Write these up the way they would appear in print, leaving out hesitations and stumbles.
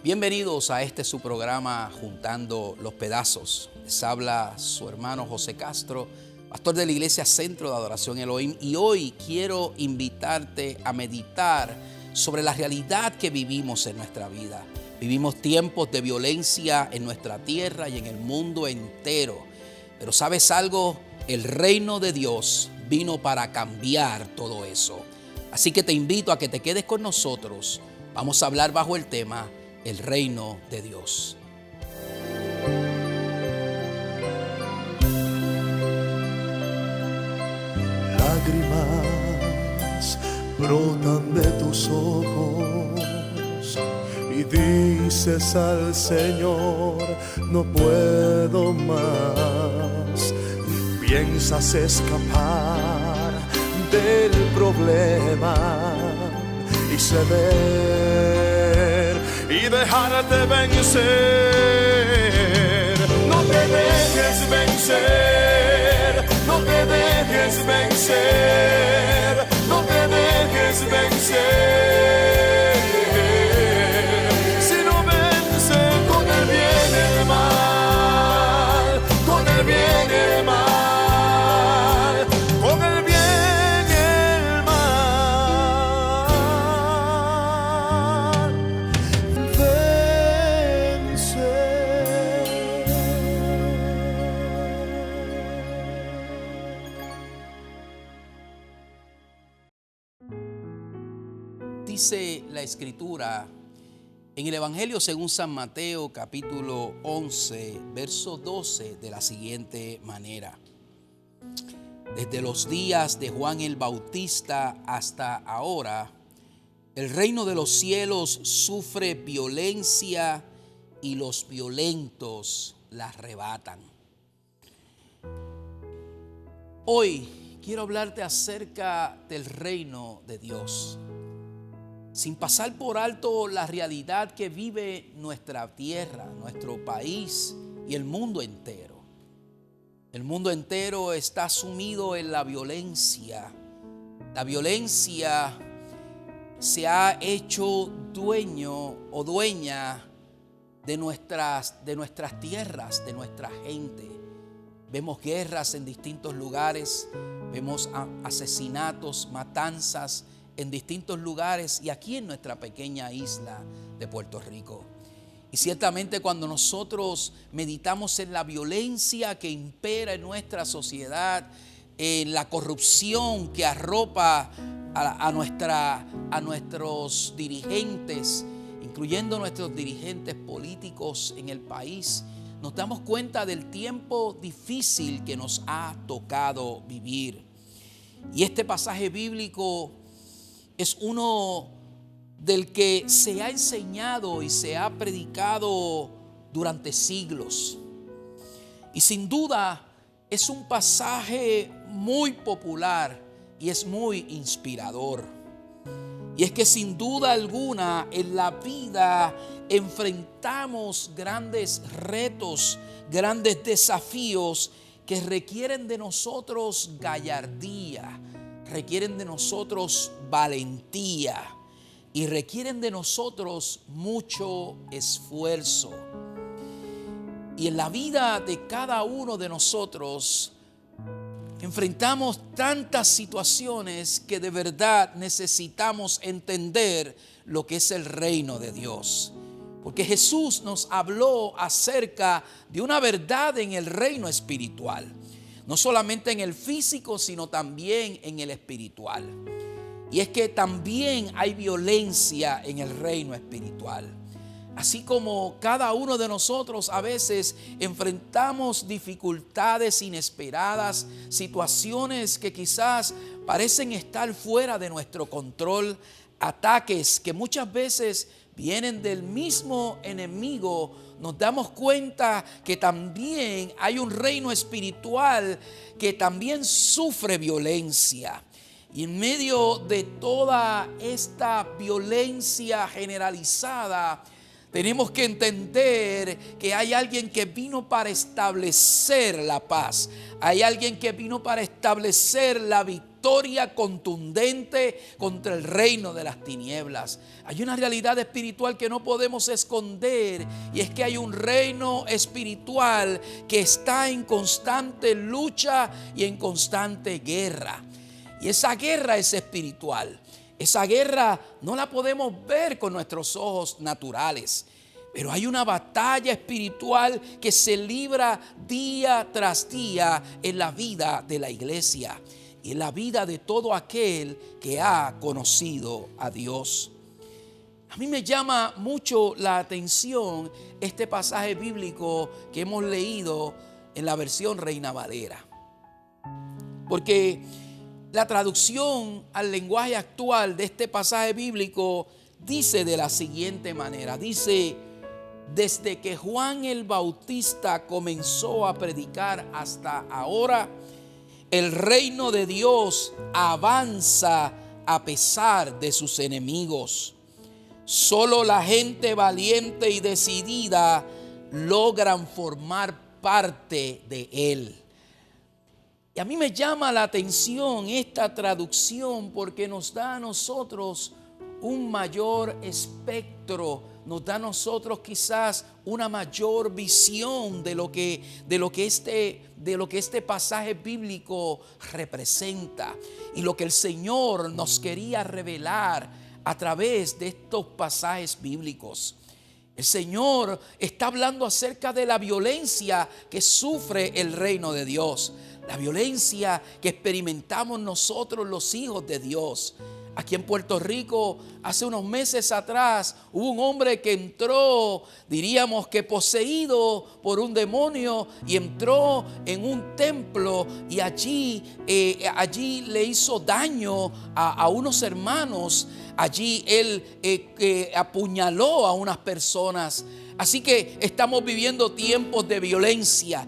Bienvenidos a su programa Juntando los Pedazos. Les habla su hermano José Castro, pastor de la Iglesia Centro de Adoración Elohim, y hoy quiero invitarte a meditar sobre la realidad que vivimos en nuestra vida. Vivimos tiempos de violencia en nuestra tierra y en el mundo entero. Pero ¿sabes algo? El reino de Dios vino para cambiar todo eso. Así que te invito a que te quedes con nosotros. Vamos a hablar bajo el tema el reino de Dios. Lágrimas brotan de tus ojos y dices al Señor, no puedo más. Y piensas escapar del problema y ceder y dejarte vencer. No te dejes vencer, no te dejes vencer, no te dejes vencer. Si no vence con el bien el mal, con el bien el mal, con el bien el mal. Dice la Escritura en el Evangelio según San Mateo, capítulo 11, verso 12, de la siguiente manera: desde los días de Juan el Bautista hasta ahora, el reino de los cielos sufre violencia y los violentos la arrebatan. Hoy quiero hablarte acerca del reino de Dios, sin pasar por alto la realidad que vive nuestra tierra, nuestro país y el mundo entero. El mundo entero está sumido en la violencia. La violencia se ha hecho dueño o dueña de nuestras tierras, de nuestra gente. Vemos guerras en distintos lugares, vemos asesinatos, matanzas en distintos lugares y aquí en nuestra pequeña isla de Puerto Rico. Y ciertamente cuando nosotros meditamos en la violencia que impera en nuestra sociedad, en la corrupción que arropa a nuestros dirigentes, incluyendo nuestros dirigentes políticos en el país, nos damos cuenta del tiempo difícil que nos ha tocado vivir. Y este pasaje bíblico es uno del que se ha enseñado y se ha predicado durante siglos. Y sin duda es un pasaje muy popular y es muy inspirador. Y es que sin duda alguna en la vida enfrentamos grandes retos, grandes desafíos que requieren de nosotros gallardía, requieren de nosotros valentía y requieren de nosotros mucho esfuerzo. Y en la vida de cada uno de nosotros enfrentamos tantas situaciones que de verdad necesitamos entender lo que es el reino de Dios. Porque Jesús nos habló acerca de una verdad en el reino espiritual. No solamente en el físico, sino también en el espiritual. Y es que también hay violencia en el reino espiritual. Así como cada uno de nosotros a veces enfrentamos dificultades inesperadas, situaciones que quizás parecen estar fuera de nuestro control, ataques que muchas veces vienen del mismo enemigo, nos damos cuenta que también hay un reino espiritual que también sufre violencia. Y en medio de toda esta violencia generalizada, tenemos que entender que hay alguien que vino para establecer la paz. Hay alguien que vino para establecer la victoria victoria contundente contra el reino de las tinieblas. Hay una realidad espiritual que no podemos esconder, y es que hay un reino espiritual que está en constante lucha y en constante guerra. Y esa guerra es espiritual. Esa guerra no la podemos ver con nuestros ojos naturales, pero hay una batalla espiritual que se libra día tras día en la vida de la iglesia y en la vida de todo aquel que ha conocido a Dios. A mí me llama mucho la atención este pasaje bíblico que hemos leído en la versión Reina Valera, porque la traducción al lenguaje actual de este pasaje bíblico dice de la siguiente manera. Dice: desde que Juan el Bautista comenzó a predicar hasta ahora, el reino de Dios avanza a pesar de sus enemigos. Solo la gente valiente y decidida logran formar parte de él. Y a mí me llama la atención esta traducción porque nos da a nosotros un mayor espectro, nos da a nosotros quizás una mayor visión de lo que este pasaje bíblico representa y lo que el Señor nos quería revelar a través de estos pasajes bíblicos. El Señor está hablando acerca de la violencia que sufre el reino de Dios, la violencia que experimentamos nosotros los hijos de Dios. Aquí en Puerto Rico, hace unos meses atrás, hubo un hombre que entró, diríamos que poseído por un demonio, y entró en un templo y allí le hizo daño a unos hermanos. Allí él apuñaló a unas personas. Así que estamos viviendo tiempos de violencia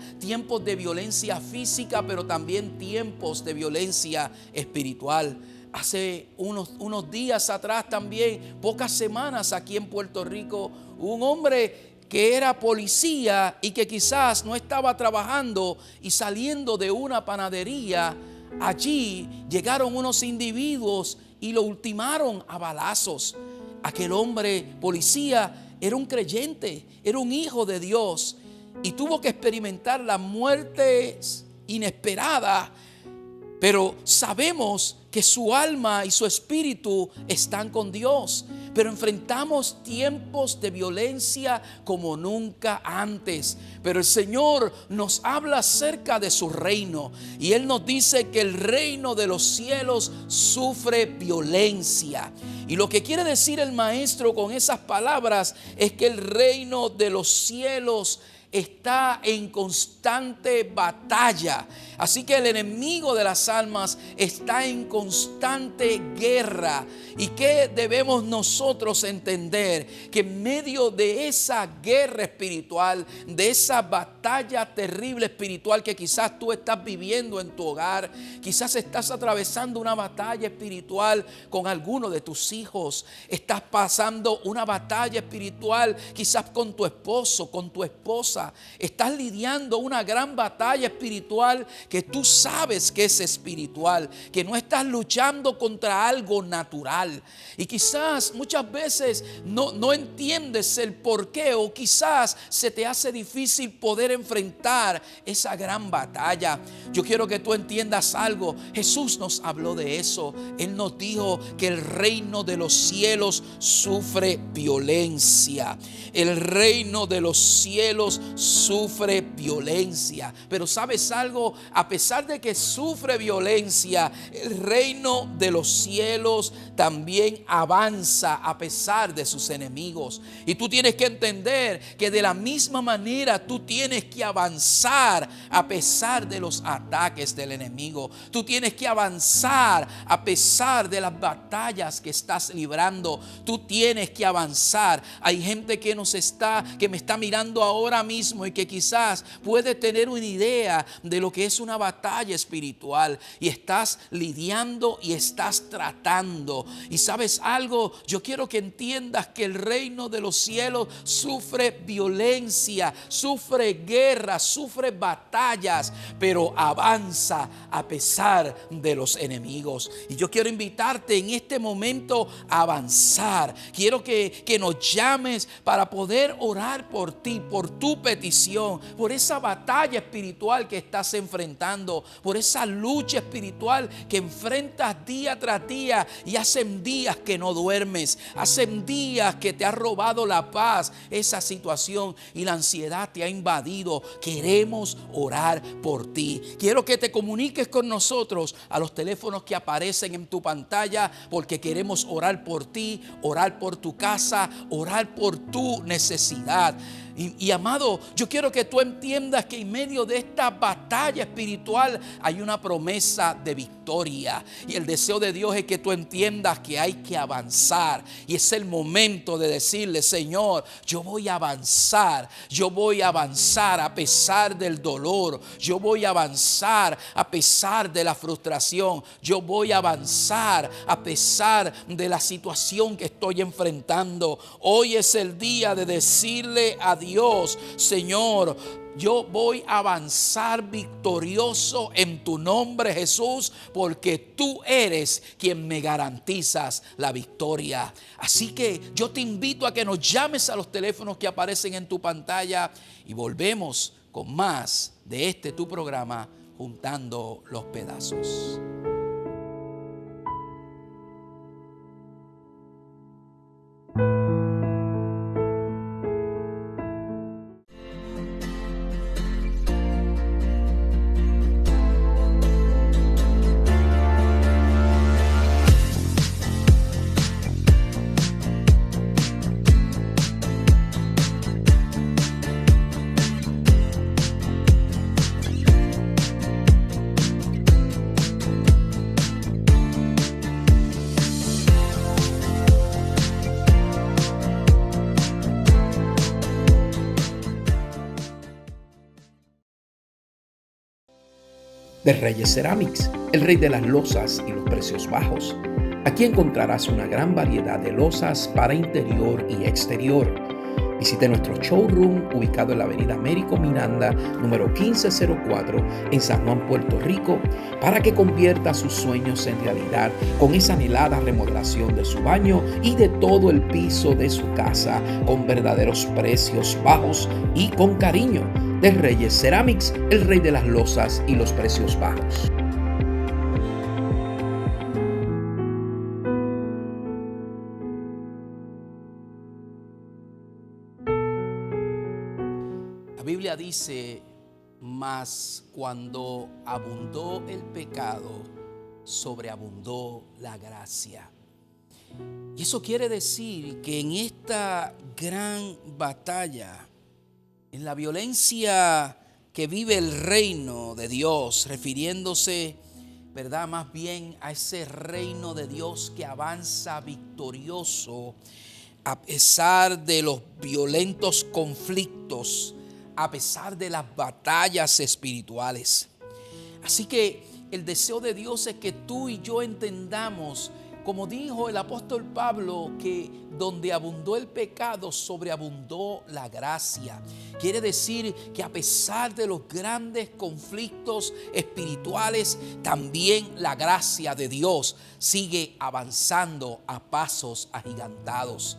física, pero también tiempos de violencia espiritual. Hace unos días atrás también, pocas semanas aquí en Puerto Rico, un hombre que era policía y que quizás no estaba trabajando y saliendo de una panadería, allí llegaron unos individuos y lo ultimaron a balazos. Aquel hombre policía era un creyente, era un hijo de Dios y tuvo que experimentar la muerte inesperada, pero sabemos que su alma y su espíritu están con Dios. Pero enfrentamos tiempos de violencia como nunca antes. Pero el Señor nos habla acerca de su reino. Y Él nos dice que el reino de los cielos sufre violencia. Y lo que quiere decir el maestro con esas palabras es que el reino de los cielos está en constante batalla. Así que el enemigo de las almas está en constante guerra. ¿Y qué debemos nosotros entender? Que en medio de esa guerra espiritual, de esa batalla terrible espiritual que quizás tú estás viviendo en tu hogar, quizás estás atravesando una batalla espiritual con alguno de tus hijos, estás pasando una batalla espiritual quizás con tu esposo, con tu esposa, estás lidiando una gran batalla espiritual que tú sabes que es espiritual, que no estás luchando contra algo natural. Y quizás muchas veces no entiendes el por qué, o quizás se te hace difícil poder enfrentar esa gran batalla. Yo quiero que tú entiendas algo. Jesús nos habló de eso. Él nos dijo que el reino de los cielos sufre violencia. El reino de los cielos sufre violencia. Pero ¿sabes algo? A pesar de que sufre violencia, el reino de los cielos también avanza a pesar de sus enemigos. Y tú tienes que entender que de la misma manera tú tienes que avanzar a pesar de los ataques del enemigo. Tú tienes que avanzar a pesar de las batallas que estás librando. Tú tienes que avanzar. Hay gente que me está mirando ahora mismo y que quizás puede tener una idea de lo que es una batalla espiritual, y estás lidiando y estás tratando. Y sabes algo, yo quiero que entiendas que el reino de los cielos sufre violencia, sufre guerras, sufres batallas, pero avanza a pesar de los enemigos. Y yo quiero invitarte en este momento a avanzar. Quiero que nos llames para poder orar por ti, por tu petición, por esa batalla espiritual que estás enfrentando, por esa lucha espiritual que enfrentas día tras día, y hacen días que no duermes, hacen días que te ha robado la paz esa situación y la ansiedad te ha invadido. Queremos orar por ti. Quiero que te comuniques con nosotros a los teléfonos que aparecen en tu pantalla, porque queremos orar por ti, orar por tu casa, orar por tu necesidad. Y amado, yo quiero que tú entiendas que en medio de esta batalla espiritual hay una promesa de victoria. Y el deseo de Dios es que tú entiendas que hay que avanzar. Y es el momento de decirle: Señor, yo voy a avanzar. Yo voy a avanzar a pesar del dolor. Yo voy a avanzar a pesar de la frustración. Yo voy a avanzar a pesar de la situación que estoy enfrentando. Hoy es el día de decirle a Dios: Señor, yo voy a avanzar victorioso en tu nombre, Jesús, porque tú eres quien me garantizas la victoria. Así que yo te invito a que nos llames a los teléfonos que aparecen en tu pantalla y volvemos con más de tu programa, Juntando los Pedazos. de Reyes Ceramics, el rey de las losas y los precios bajos. Aquí encontrarás una gran variedad de losas para interior y exterior. Visite nuestro showroom ubicado en la avenida Américo Miranda, número 1504, en San Juan, Puerto Rico, para que convierta sus sueños en realidad con esa anhelada remodelación de su baño y de todo el piso de su casa, con verdaderos precios bajos y con cariño. De Reyes Ceramics, el rey de las losas y los precios bajos. La Biblia dice: mas cuando abundó el pecado, sobreabundó la gracia. Y eso quiere decir que en esta gran batalla, en la violencia que vive el reino de Dios, refiriéndose, ¿verdad?, más bien a ese reino de Dios que avanza victorioso a pesar de los violentos conflictos, a pesar de las batallas espirituales. Así que el deseo de Dios es que tú y yo entendamos, como dijo el apóstol Pablo, que donde abundó el pecado, sobreabundó la gracia. Quiere decir que a pesar de los grandes conflictos espirituales, también la gracia de Dios sigue avanzando a pasos agigantados.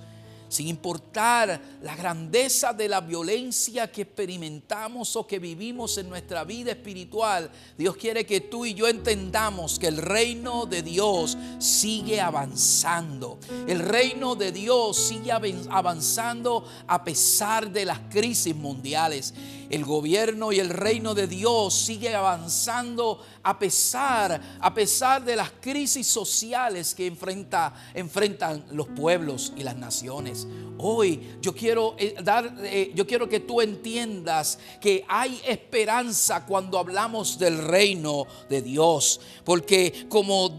Sin importar la grandeza de la violencia que experimentamos o que vivimos en nuestra vida espiritual, Dios quiere que tú y yo entendamos que el reino de Dios sigue avanzando. El reino de Dios sigue avanzando a pesar de las crisis mundiales. El gobierno y el reino de Dios sigue avanzando a pesar de las crisis sociales que enfrentan los pueblos y las naciones. Hoy yo quiero que tú entiendas que hay esperanza cuando hablamos del reino de Dios, porque como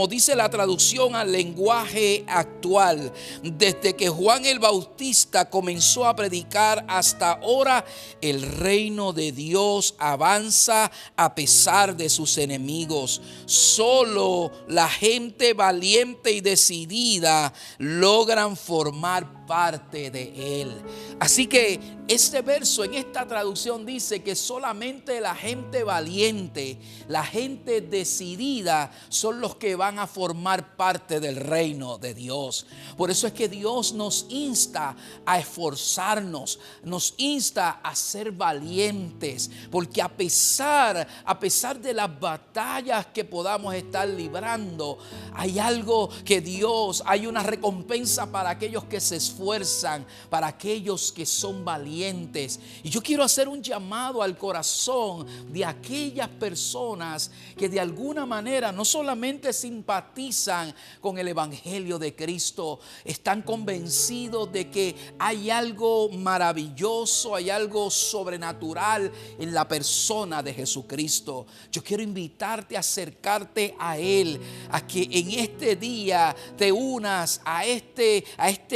dice la traducción al lenguaje actual, desde que Juan el Bautista comenzó a predicar hasta ahora, el reino de Dios avanza a pesar de sus enemigos. Solo la gente valiente y decidida logran formar parte de Él. Así que este verso en esta traducción dice que solamente la gente valiente, la gente decidida son los que van a formar parte del reino de Dios. Por eso es que Dios nos insta a esforzarnos, nos insta a ser valientes, porque a pesar de las batallas que podamos estar librando, hay algo que Dios, hay una recompensa para aquellos que se esfuerzan, para aquellos que son valientes. Y yo quiero hacer un llamado al corazón de aquellas personas que de alguna manera no solamente simpatizan con el Evangelio de Cristo, están convencidos de que hay algo maravilloso, hay algo sobrenatural en la persona de Jesucristo. Yo quiero invitarte a acercarte a Él, a que en este día te unas a este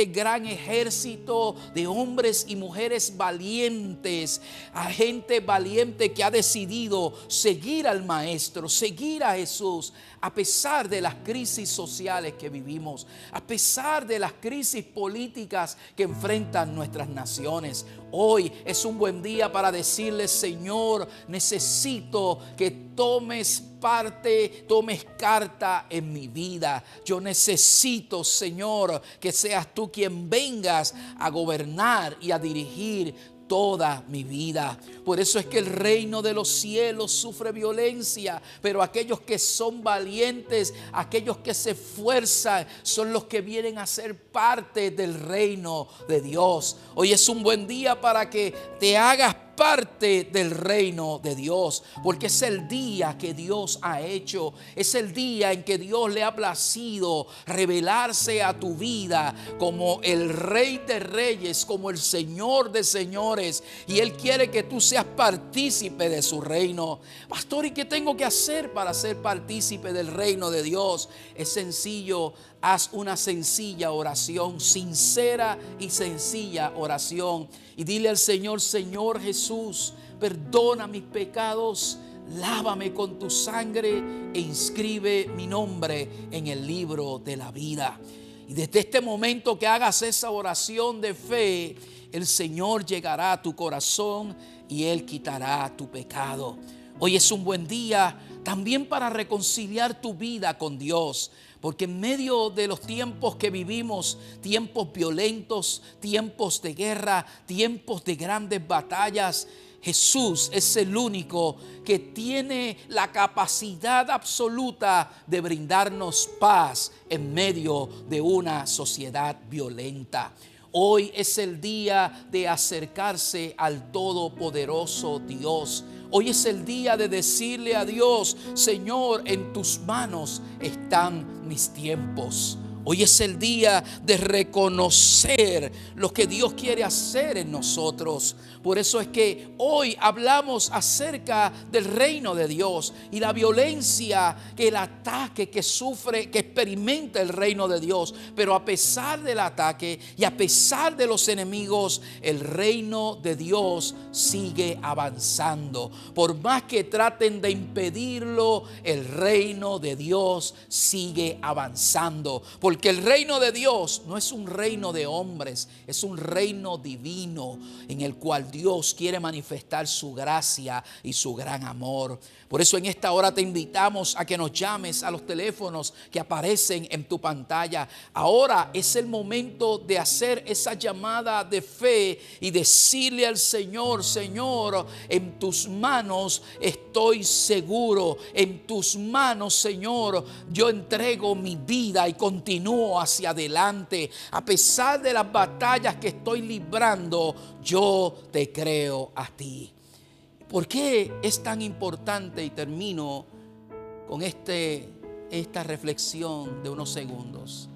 gran ejército de hombres y mujeres valientes, a gente valiente que ha decidido seguir al Maestro, seguir a Jesús, a pesar de las crisis sociales que vivimos, a pesar de las crisis políticas que enfrentan nuestras naciones. Hoy es un buen día para decirle: Señor, necesito que tomes parte, tomes carta en mi vida. Yo necesito, Señor, que seas tú quien vengas a gobernar y a dirigir toda mi vida. Por eso es que el reino de los cielos sufre violencia, pero aquellos que son valientes, aquellos que se esfuerzan, son los que vienen a ser parte del reino de Dios. Hoy es un buen día para que te hagas parte del reino de Dios, porque es el día que Dios ha hecho, es el día en que Dios le ha placido revelarse a tu vida como el Rey de Reyes, como el Señor de Señores, y Él quiere que tú seas partícipe de su reino. Pastor, ¿y qué tengo que hacer para ser partícipe del reino de Dios? Es sencillo. Haz una sencilla oración, sincera y sencilla oración. Y dile al Señor: Señor Jesús, perdona mis pecados, lávame con tu sangre e inscribe mi nombre en el libro de la vida. Y desde este momento que hagas esa oración de fe, el Señor llegará a tu corazón y Él quitará tu pecado. Hoy es un buen día también para reconciliar tu vida con Dios. Porque en medio de los tiempos que vivimos, tiempos violentos, tiempos de guerra, tiempos de grandes batallas, Jesús es el único que tiene la capacidad absoluta de brindarnos paz en medio de una sociedad violenta. Hoy es el día de acercarse al todopoderoso Dios. Hoy es el día de decirle a Dios: Señor, en tus manos están mis tiempos. Hoy es el día de reconocer lo que Dios quiere hacer en nosotros. Por eso es que hoy hablamos acerca del reino de Dios y la violencia, que el ataque que sufre, que experimenta el reino de Dios. Pero a pesar del ataque y a pesar de los enemigos, el reino de Dios sigue avanzando. Por más que traten de impedirlo, el reino de Dios sigue avanzando. Porque el reino de Dios no es un reino de hombres, es un reino divino en el cual Dios quiere manifestar su gracia y su gran amor. Por eso en esta hora te invitamos a que nos llames a los teléfonos que aparecen en tu pantalla. Ahora es el momento de hacer esa llamada de fe y decirle al Señor: Señor, en tus manos estoy seguro. En tus manos, Señor, yo entrego mi vida y continúo hacia adelante. A pesar de las batallas que estoy librando, yo te creo a ti. ¿Por qué es tan importante? Y termino con esta reflexión de unos segundos.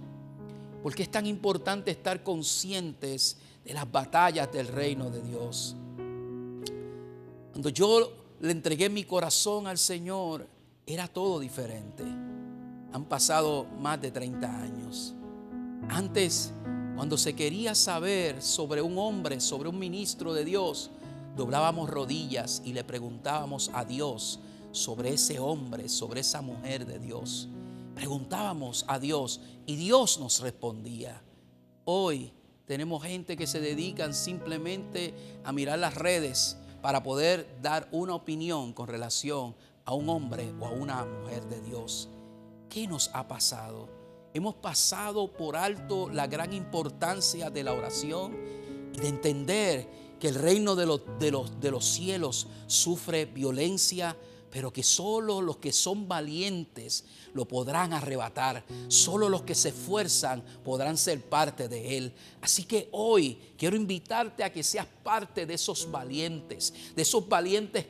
¿Por qué es tan importante estar conscientes de las batallas del reino de Dios? Cuando yo le entregué mi corazón al Señor, era todo diferente. Han pasado más de 30 años. Antes, cuando se quería saber sobre un hombre, sobre un ministro de Dios, doblábamos rodillas y le preguntábamos a Dios sobre ese hombre, sobre esa mujer de Dios. Preguntábamos a Dios y Dios nos respondía. Hoy Tenemos gente que se dedican simplemente a mirar las redes para poder dar una opinión con relación a un hombre o a una mujer de Dios. ¿Qué nos ha pasado? Hemos pasado por alto la gran importancia de la oración y de entender que el reino de los cielos sufre violencia, pero que solo los que son valientes lo podrán arrebatar. Solo los que se esfuerzan podrán ser parte de él. Así que hoy quiero invitarte a que seas parte de esos valientes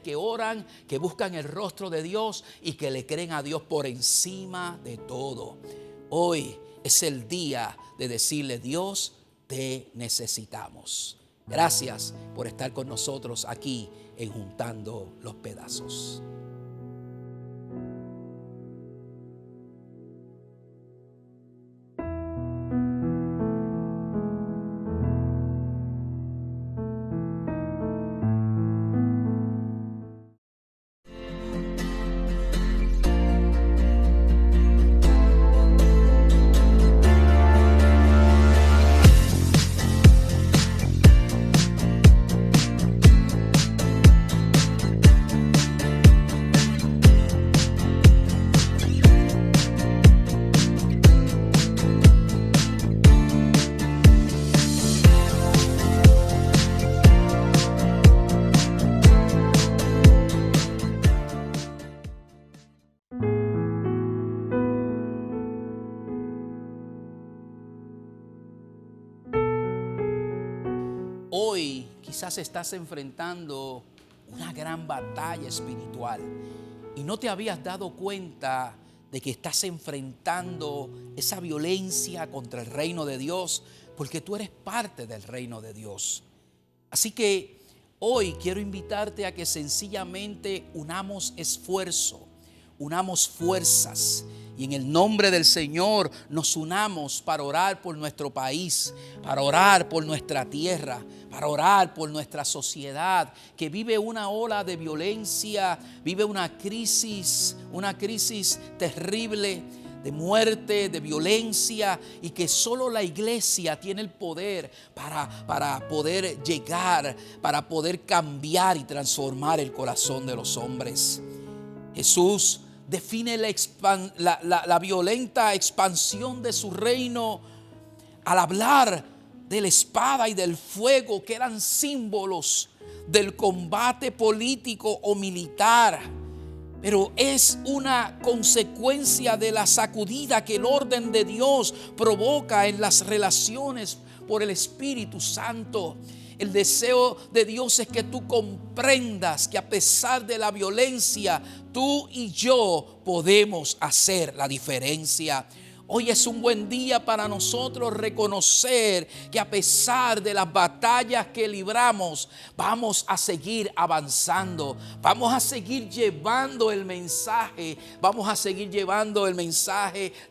que oran, que buscan el rostro de Dios y que le creen a Dios por encima de todo. Hoy es el día de decirle: Dios, te necesitamos. Gracias por estar con nosotros aquí en Juntando los Pedazos. Hoy quizás estás enfrentando una gran batalla espiritual y no te habías dado cuenta de que estás enfrentando esa violencia contra el reino de Dios, porque tú eres parte del reino de Dios. Así que hoy quiero invitarte a que sencillamente unamos esfuerzo, unamos fuerzas y en el nombre del Señor nos unamos para orar por nuestro país, para orar por nuestra tierra, para orar por nuestra sociedad que vive una ola de violencia, vive una crisis terrible de muerte, de violencia, y que solo la iglesia tiene el poder para poder llegar, para poder cambiar y transformar el corazón de los hombres. Jesús define la violenta expansión de su reino al hablar de la espada y del fuego, que eran símbolos del combate político o militar. Pero es una consecuencia de la sacudida que el orden de Dios provoca en las relaciones por el Espíritu Santo. El deseo de Dios es que tú comprendas que a pesar de la violencia, tú y yo podemos hacer la diferencia. Hoy es un buen día para nosotros reconocer que a pesar de las batallas que libramos, vamos a seguir avanzando, vamos a seguir llevando el mensaje,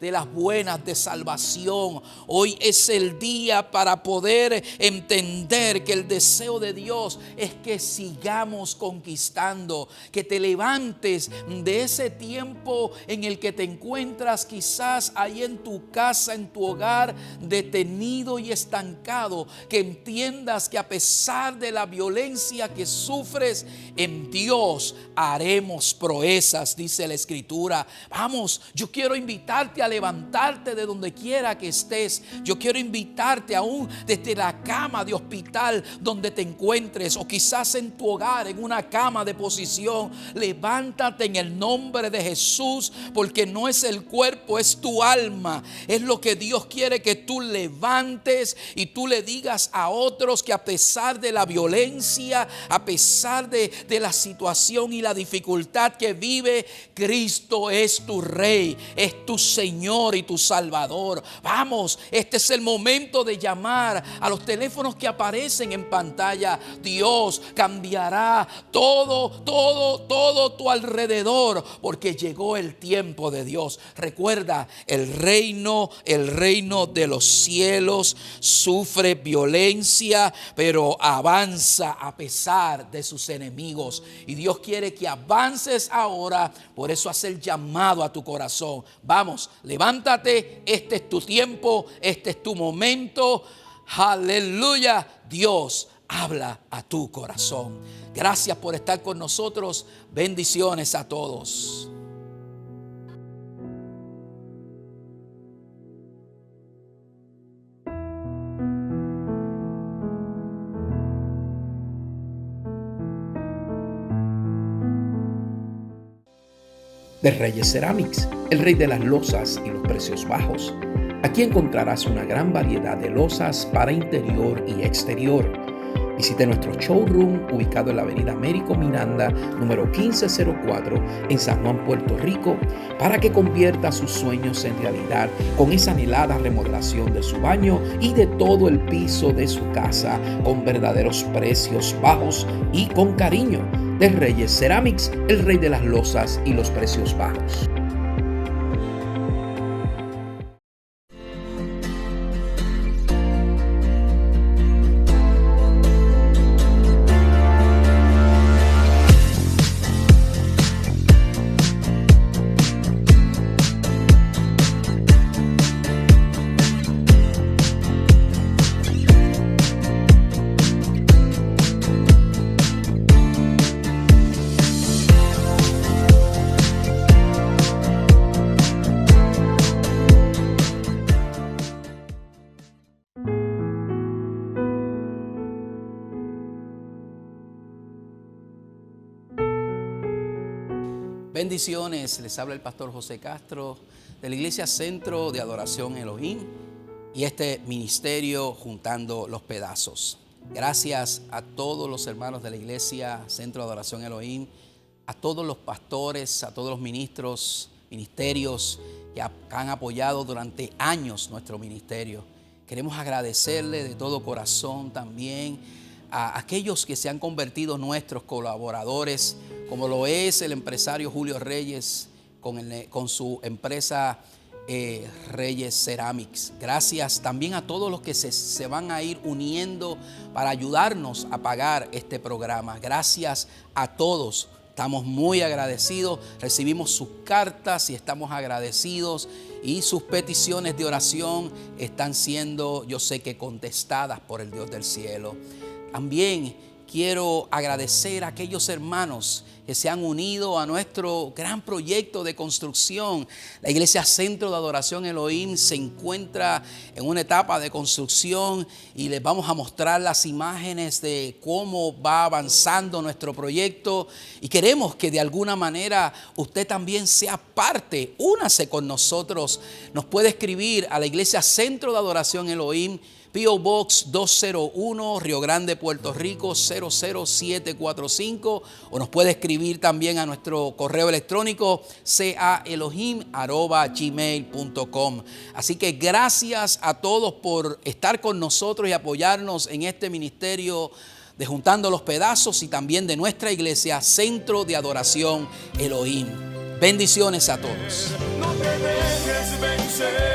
de las buenas de salvación. Hoy es el día para poder entender que el deseo de Dios es que sigamos conquistando, que te levantes de ese tiempo en el que te encuentras quizás ahí en tu casa, en tu hogar, detenido y estancado, que entiendas que a pesar de la violencia que sufres, en Dios haremos proezas, dice la Escritura. Vamos, yo quiero invitarte a levantarte de donde quiera que estés. Yo quiero invitarte aún desde la cama de hospital donde te encuentres, o quizás en tu hogar, en una cama de posición. Levántate en el nombre de Jesús, porque no es el cuerpo, es tu alma. Es lo que Dios quiere que tú levantes y tú le digas a otros que a pesar de la violencia, a pesar de la situación y la dificultad que vive, Cristo es tu Rey, es tu Señor y tu Salvador. Vamos, este es el momento de llamar a los teléfonos que aparecen en pantalla. Dios cambiará todo tu alrededor, porque llegó el tiempo de Dios. Recuerda, el reino de los cielos sufre violencia, pero avanza a pesar de sus enemigos. Y Dios quiere que avances ahora. Por eso hace el llamado a tu corazón. Vamos, levántate. Este es tu tiempo, este es tu momento. Aleluya. Dios habla a tu corazón. Gracias por estar con nosotros. Bendiciones a todos. De Reyes Ceramics, el rey de las losas y los precios bajos. Aquí encontrarás una gran variedad de losas para interior y exterior. Visite nuestro showroom ubicado en la avenida Américo Miranda, número 1504, en San Juan, Puerto Rico, para que convierta sus sueños en realidad con esa anhelada remodelación de su baño y de todo el piso de su casa, con verdaderos precios bajos y con cariño. De Reyes Ceramics, el rey de las losas y los precios bajos. Bendiciones, les habla el pastor José Castro de la Iglesia Centro de Adoración Elohim y este ministerio Juntando los Pedazos. Gracias a todos los hermanos de la Iglesia Centro de Adoración Elohim, a todos los pastores, a todos los ministerios que han apoyado durante años nuestro ministerio. Queremos agradecerle de todo corazón también a aquellos que se han convertido nuestros colaboradores, como lo es el empresario Julio Reyes con su empresa Reyes Ceramics. Gracias también a todos los que se van a ir uniendo para ayudarnos a pagar este programa. Gracias a todos. Estamos muy agradecidos. Recibimos sus cartas y estamos agradecidos. Y sus peticiones de oración están siendo, yo sé que contestadas por el Dios del cielo. También quiero agradecer a aquellos hermanos que se han unido a nuestro gran proyecto de construcción. La Iglesia Centro de Adoración Elohim se encuentra en una etapa de construcción y les vamos a mostrar las imágenes de cómo va avanzando nuestro proyecto. Y queremos que de alguna manera usted también sea parte, únase con nosotros. Nos puede escribir a la Iglesia Centro de Adoración Elohim, P.O. Box 201, Río Grande, Puerto Rico 00745, o nos puede escribir también a nuestro correo electrónico caelohim@gmail.com. Así que gracias a todos por estar con nosotros y apoyarnos en este ministerio de Juntando los Pedazos y también de nuestra iglesia Centro de Adoración Elohim. Bendiciones a todos. No te dejes vencer.